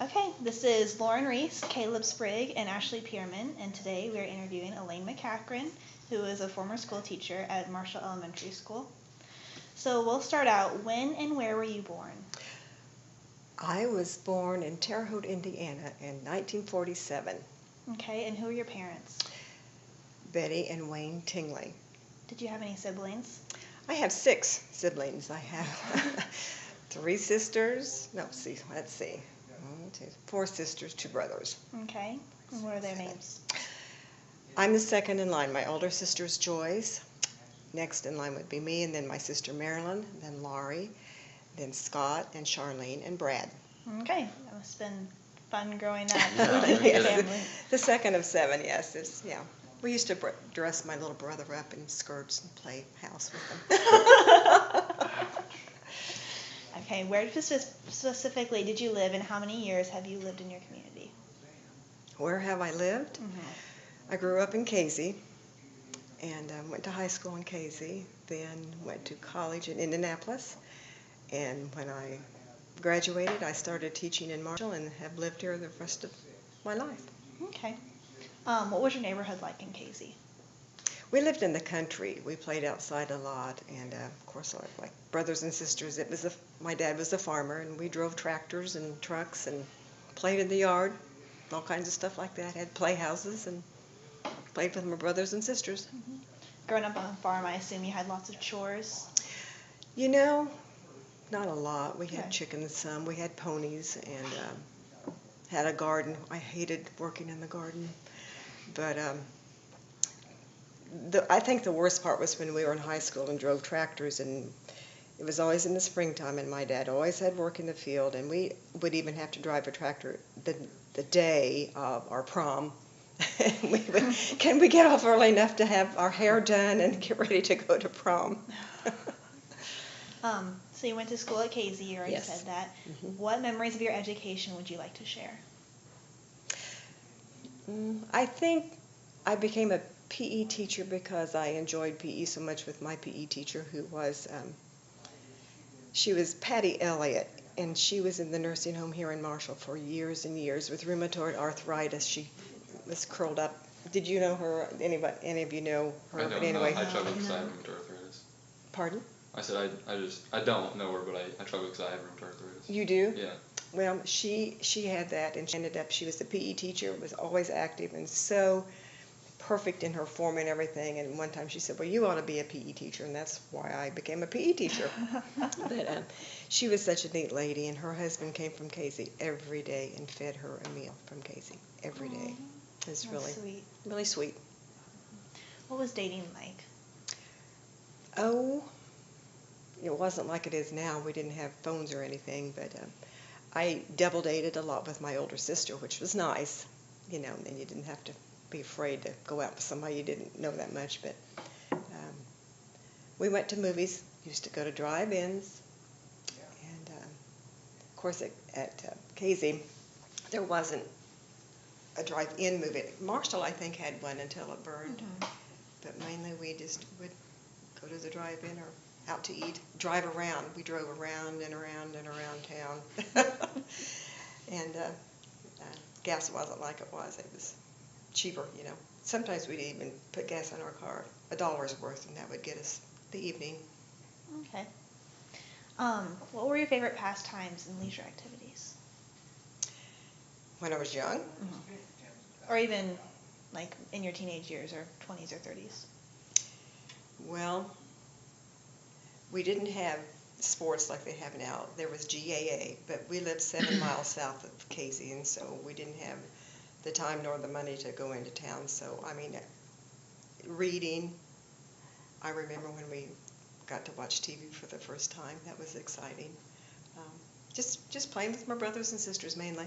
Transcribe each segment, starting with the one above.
Okay, this is Lauren Reese, Caleb Sprigg, and Ashley Pierman, and today we are interviewing Elaine McEachran, who is a former school teacher at Marshall Elementary School. So we'll start out. When and where were you born? I was born in Terre Haute, Indiana in 1947. Okay, and who are your parents? Betty and Wayne Tingley. Did you have any siblings? I have 6 siblings. I have 3 sisters. No, let's see. 4 sisters, 2 brothers. Okay, and what are their names? I'm the second in line. My older sister's Joyce. Next in line would be me, and then my sister Marilyn, then Laurie, then Scott, and Charlene, and Brad. Okay, that must have been fun growing up with Yes, your family. the second of 7, yes. Yeah. We used to dress my little brother up in skirts and play house with him. Okay, where specifically did you live, and how many years have you lived in your community? Where have I lived? I grew up in Casey, and went to high school in Casey, then went to college in Indianapolis, and when I graduated, I started teaching in Marshall and have lived here the rest of my life. Okay. What was your neighborhood like in Casey? We lived in the country. We played outside a lot, and of course, like brothers and sisters, my dad was a farmer, and we drove tractors and trucks and played in the yard, all kinds of stuff like that. Had playhouses and played with my brothers and sisters. Growing up on a farm, I assume you had lots of chores? You know, not a lot. We Okay. had chickens some. We had ponies and had a garden. I hated working in the garden, but I think the worst part was when we were in high school and drove tractors, and it was always in the springtime, and my dad always had work in the field, and we would even have to drive a tractor the day of our prom. And we would, can we get off early enough to have our hair done and get ready to go to prom? So you went to school at Casey, you already Yes. said that. What memories of your education would you like to share? I think I became a PE teacher because I enjoyed PE so much with my PE teacher, who was, she was Patty Elliott, and she was in the nursing home here in Marshall for years and years with rheumatoid arthritis. She was curled up. Did you know her? Any of you know her? I don't But anyway, know. I struggle because I have rheumatoid arthritis. Pardon? I said I don't know her, but I struggle because I have rheumatoid arthritis. You do? Yeah. Well, she had that, and she was the PE teacher, was always active and so perfect in her form and everything. And one time she said, well, you ought to be a PE teacher, and that's why I became a PE teacher. But she was such a neat lady, and her husband came from Casey every day and fed her a meal from Casey every day. It was That's sweet. really sweet. What was dating like? Oh, it wasn't like it is now. We didn't have phones or anything, but I double dated a lot with my older sister, which was nice, and then you didn't have to be afraid to go out with somebody you didn't know that much. But we went to movies, used to go to drive-ins, and of course at Casey there wasn't a drive-in movie. Marshall, I think, had one until it burned, but mainly we just would go to the drive-in or out to eat, drive around. We drove around and around and around town. And gas wasn't like it was. It was cheaper, Sometimes we'd even put gas in our car, $1's worth, and that would get us the evening. Okay. What were your favorite pastimes and leisure activities? When I was young, Or even like in your teenage years or 20s or 30s? well, we didn't have sports like they have now. There was GAA, but we lived 7 miles south of Casey, and so we didn't have the time nor the money to go into town. So, reading, I remember when we got to watch TV for the first time. That was exciting. Just playing with my brothers and sisters mainly.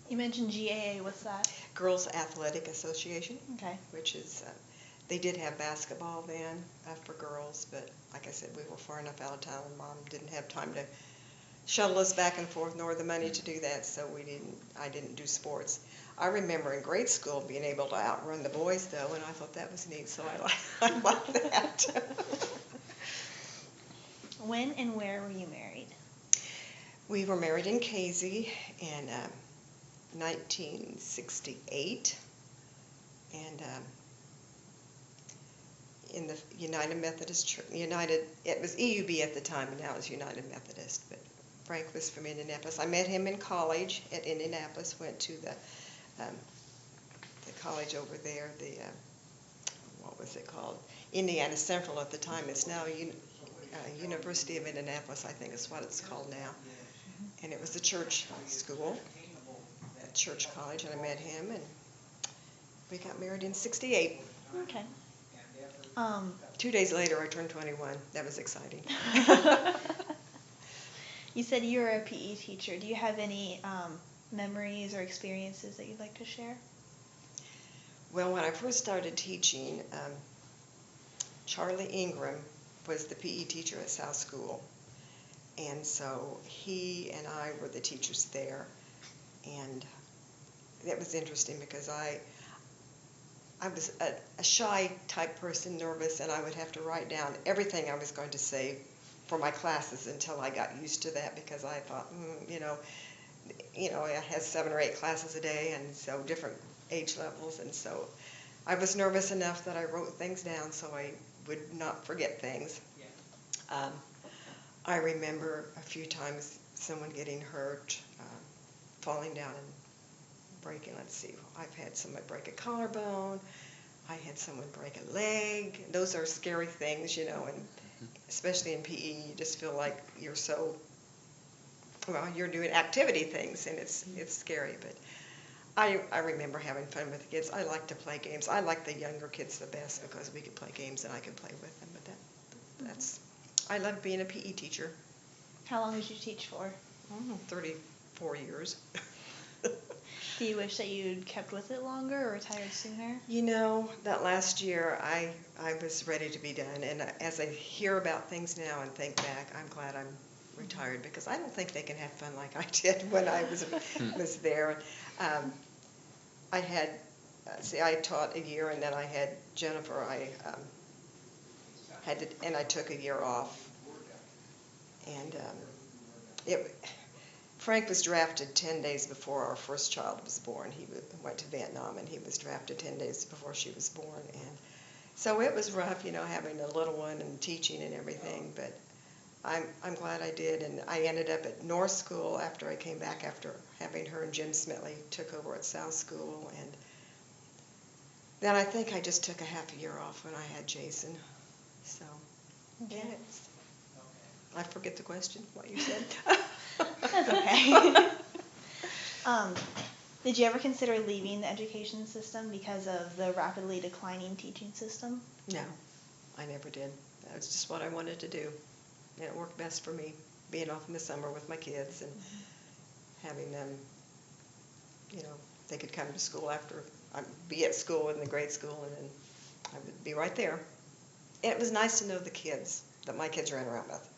You mentioned GAA. What's that? Girls Athletic Association, Okay. which is, they did have basketball then for girls, but like I said, we were far enough out of town, and Mom didn't have time to shuttle us back and forth, nor the money to do that, so I didn't do sports. I remember in grade school being able to outrun the boys, though, and I thought that was neat, so I liked that. When and where were you married? We were married in Casey, and 1968, and in the United Methodist Church. It was EUB at the time, and now it's United Methodist. But Frank was from Indianapolis. I met him in college at Indianapolis. Went to the college over there. What was it called? Indiana Central at the time. It's now University of Indianapolis, I think is what it's called now. And it was a church school, a church college, and I met him, and we got married in '68. Okay. 2 days later, I turned 21. That was exciting. You said you were a PE teacher. Do you have any memories or experiences that you'd like to share? Well, when I first started teaching, Charlie Ingram was the PE teacher at South School. And so he and I were the teachers there. And that was interesting because I was a shy type person, nervous, and I would have to write down everything I was going to say for my classes until I got used to that, because I thought, I had 7 or 8 classes a day, and so different age levels, and so I was nervous enough that I wrote things down so I would not forget things. I remember a few times someone getting hurt, falling down and breaking, let's see, I've had someone break a collarbone, I had someone break a leg. Those are scary things, and especially in PE, you just feel like you're you're doing activity things, and it's scary, but I remember having fun with the kids. I like to play games. I like the younger kids the best because we could play games and I could play with them, but I love being a PE teacher. How long did you teach for? 34 years. Do you wish that you'd kept with it longer or retired sooner? That last year I was ready to be done, and as I hear about things now and think back, I'm glad I'm retired, because I don't think they can have fun like I did when I was there. I had, I taught a year, and then I had Jennifer. I I took a year off, and Frank was drafted 10 days before our first child was born. He went to Vietnam, and he was drafted 10 days before she was born. And so it was rough, having a little one and teaching and everything. But I'm glad I did. And I ended up at North School after I came back, after having her, and Jim Smitley took over at South School. And then I think I just took a half a year off when I had Jason. So, Okay. yeah, I forget the question, what you said. That's okay. Did you ever consider leaving the education system because of the rapidly declining teaching system? No, I never did. That was just what I wanted to do. And it worked best for me, being off in the summer with my kids and having them, they could come to school after I'd be at school in the grade school, and then I would be right there. And it was nice to know the kids that my kids ran around with.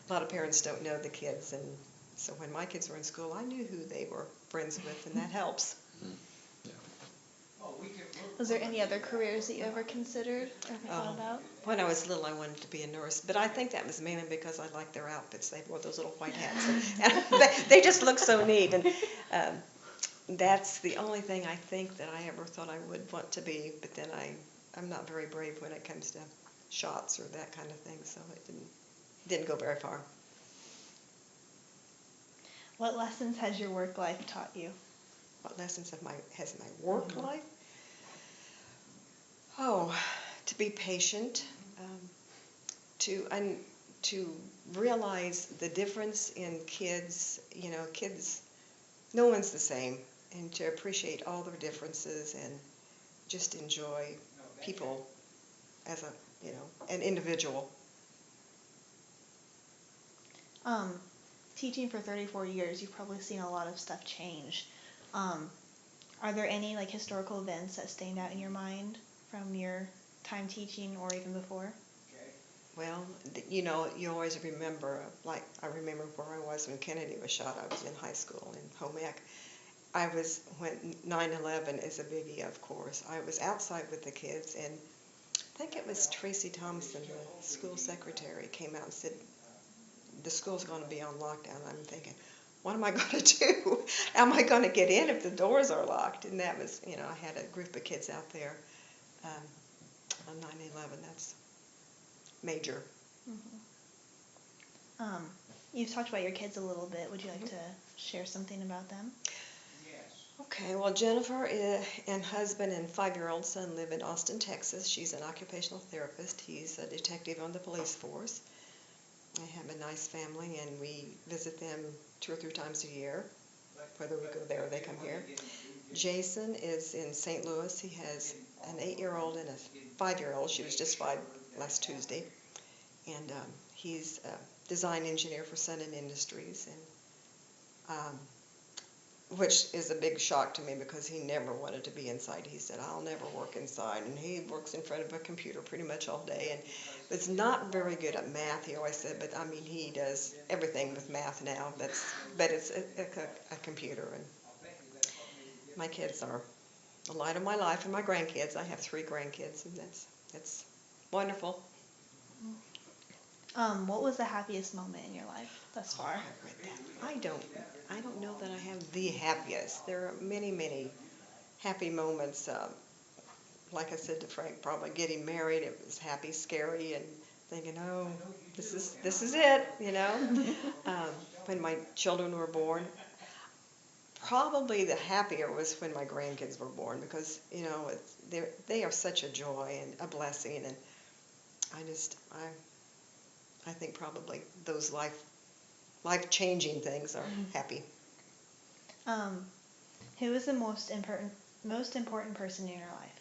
A lot of parents don't know the kids, and so when my kids were in school, I knew who they were friends with, and that helps. Yeah. Was there any other careers that you ever considered or thought about? When I was little, I wanted to be a nurse, but I think that was mainly because I liked their outfits. They wore those little white hats, and they just looked so neat. And that's the only thing I think that I ever thought I would want to be, but then I'm not very brave when it comes to shots or that kind of thing, so it didn't go very far. What lessons has your work life taught you? What lessons has my work life? Oh, to be patient, to realize the difference in kids. Kids, no one's the same, and to appreciate all their differences and just enjoy people as an individual. Teaching for 34 years, you've probably seen a lot of stuff change. Are there any historical events that stand out in your mind from your time teaching or even before? Well, you always remember, like I remember where I was when Kennedy was shot. I was in high school in home ec. When 9/11 is a biggie, of course. I was outside with the kids, and I think it was Tracy Thompson, the school secretary, came out and said, the school's going to be on lockdown. I'm thinking, what am I going to do? How am I going to get in if the doors are locked? And that was, I had a group of kids out there on 9/11. That's major. Mm-hmm. You've talked about your kids a little bit. Would you like to share something about them? Okay, well, Jennifer and husband and 5-year-old son live in Austin, Texas. She's an occupational therapist. He's a detective on the police force. They have a nice family, and we visit them 2 or 3 times a year. Whether we go there or they come here. Jason is in St. Louis. He has an 8-year-old and a 5-year-old. She was just 5 last Tuesday. And he's a design engineer for Sun Industries, and which is a big shock to me because he never wanted to be inside. He said, I'll never work inside. And he works in front of a computer pretty much all day. And is not very good at math, he always said, but I mean, he does everything with math now. But it's a computer. And my kids are the light of my life, and my grandkids. I have 3 grandkids, and that's wonderful. What was the happiest moment in your life thus far? I don't know that I have the happiest. There are many, many happy moments. Like I said to Frank, probably getting married, it was happy, scary, and thinking, oh, this is it, when my children were born. Probably the happier was when my grandkids were born, because, they are such a joy and a blessing, and I think probably those life-changing things are happy. Who is the most important person in your life?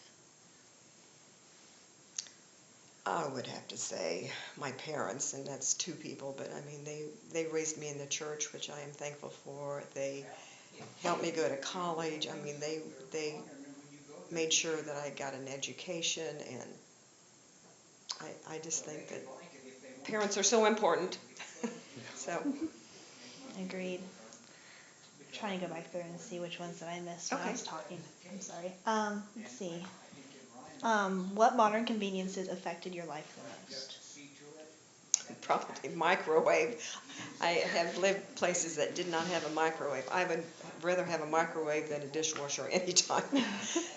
I would have to say my parents, and that's 2 people, but I mean, they raised me in the church, which I am thankful for. They helped me go to college. I mean, they made sure that I got an education, and I just think that parents are so important. So. Agreed. I'm trying to go back through and see which ones that I missed when I was talking. I'm sorry. Let's see. What modern conveniences affected your life the most? Probably microwave. I have lived places that did not have a microwave. I would rather have a microwave than a dishwasher anytime.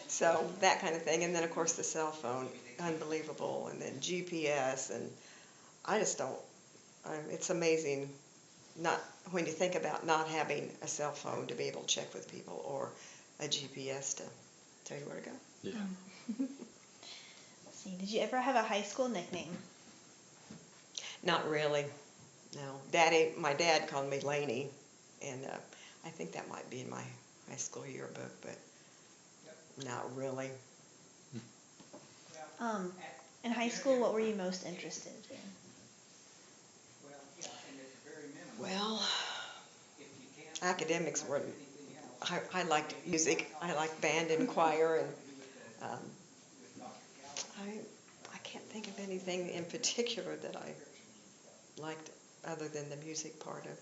So that kind of thing. And then, of course, the cell phone, unbelievable. And then GPS. And I just don't, it's amazing when you think about not having a cell phone to be able to check with people, or a GPS to tell you where to go. Yeah. Let's see. Did you ever have a high school nickname? Not really, no. My dad called me Laney, and I think that might be in my high school yearbook, but not really. In high school, what were you most interested in? Well, academics were. I liked music. I liked band and choir, and I can't think of anything in particular that I liked other than the music part of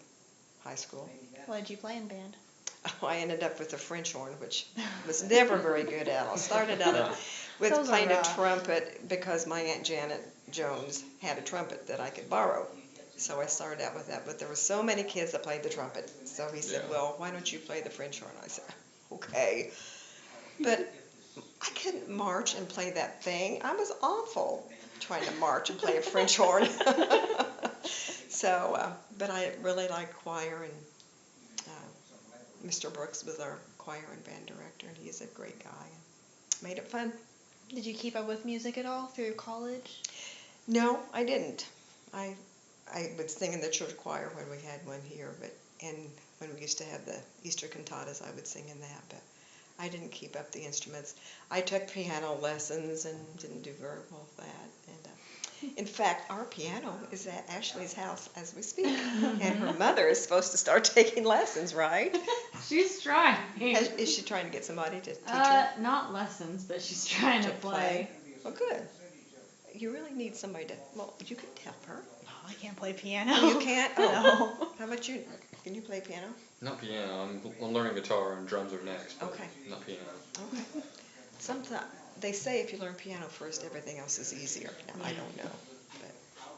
high school. What did you play in band? Oh, I ended up with the French horn, which was never very good at. I started out with playing a trumpet because my Aunt Janet Jones had a trumpet that I could borrow. So I started out with that, but there were so many kids that played the trumpet. So he said, well, why don't you play the French horn? I said, okay. But I couldn't march and play that thing. I was awful trying to march and play a French horn. So, but I really liked choir, and Mr. Brooks was our choir and band director, and he's a great guy, and made it fun. Did you keep up with music at all through college? No, I didn't. I would sing in the church choir when we had one here, and when we used to have the Easter cantatas, I would sing in that, but I didn't keep up the instruments. I took piano lessons and didn't do very well with that. And in fact, our piano is at Ashley's house as we speak, and her mother is supposed to start taking lessons, right? She's trying. Is she trying to get somebody to teach her? Not lessons, but she's trying to play. Well, good. You really need somebody to, well, you could help her. No, I can't play piano. You can't? Oh. No. How about you? Can you play piano? Not piano. I'm learning guitar, and drums are next. But Okay. Not piano. Okay. Sometimes they say if you learn piano first, everything else is easier. Now, I don't know, but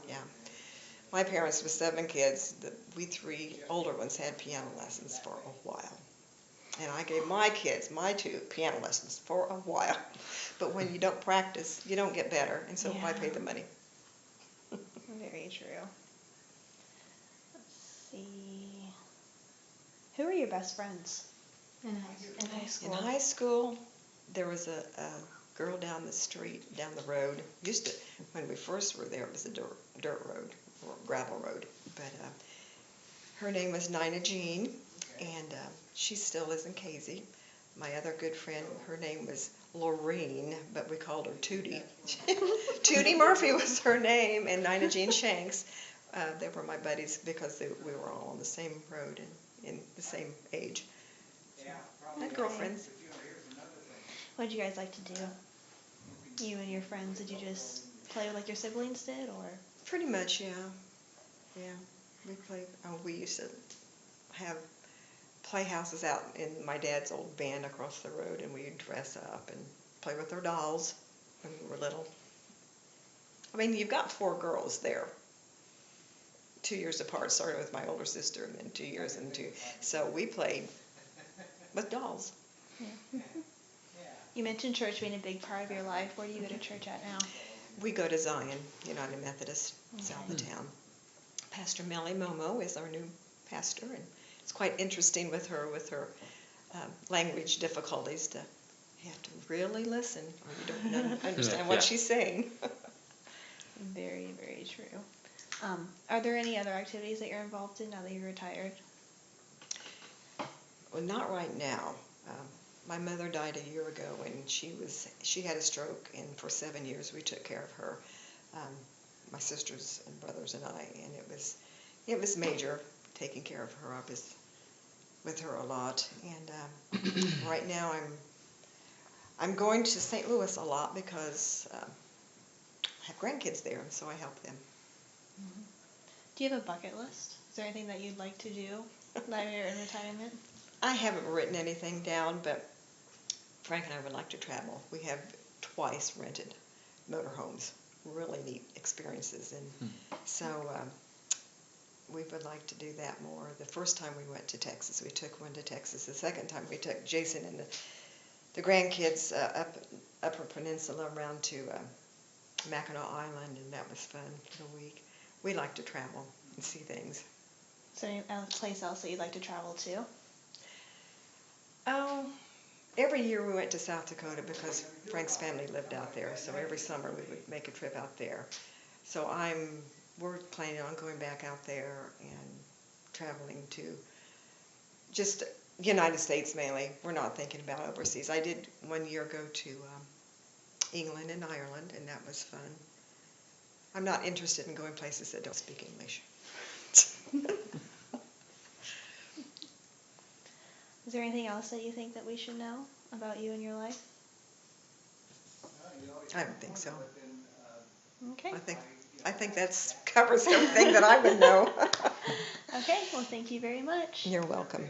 yeah. My parents with 7 kids, we 3 older ones had piano lessons for a while. And I gave my kids, my 2, piano lessons for a while. But when you don't practice, you don't get better, and so why pay the money? Very true. Let's see. Who are your best friends In high school. in high school? In high school, there was a girl down the street, down the road. When we first were there, it was a dirt road, or gravel road. But her name was Nina Jean, and she still is in Casey. My other good friend, her name was Lorraine, but we called her Tootie. Tootie Murphy was her name, and Nina Jean Shanks. They were my buddies because we were all on the same road and in the same age. So, I had girlfriends. What did you guys like to do? You and your friends, did you just play like your siblings did, or? Pretty much, yeah. Yeah, we played. We used to have playhouses out in my dad's old band across the road, and we'd dress up and play with our dolls when we were little. I mean, you've got 4 girls there, 2 years apart. Started with my older sister, and then 2 years into. So we played with dolls. Yeah. You mentioned church being a big part of your life. Where do you go to church at now? We go to Zion United Methodist, south of town. Pastor Melly Momo is our new pastor, and it's quite interesting with her language difficulties. You have to really listen, or you don't understand what she's saying. Very, very true. Are there any other activities that you're involved in now that you're retired? Well, not right now. My mother died a year ago, and she had a stroke, and for 7 years we took care of her, my sisters and brothers and I, and it was major taking care of her. I was with her a lot, and right now I'm going to St. Louis a lot because I have grandkids there, and so I help them. Mm-hmm. Do you have a bucket list? Is there anything that you'd like to do now you're in retirement? I haven't written anything down, but Frank and I would like to travel. We have twice rented motorhomes, really neat experiences, and so we would like to do that more. The first time we went to Texas, we took one to Texas. The second time we took Jason and the grandkids up Upper Peninsula around to Mackinac Island, and that was fun for the week. We like to travel and see things. So any place else that you'd like to travel to? Oh, every year we went to South Dakota because Frank's family lived out there, so every summer we would make a trip out there. So we're planning on going back out there and traveling to just United States mainly. We're not thinking about overseas. I did 1 year go to England and Ireland, and that was fun. I'm not interested in going places that don't speak English. Is there anything else that you think that we should know about you and your life? I don't think so. Okay. I think that covers everything that I would know. Okay, well, thank you very much. You're welcome.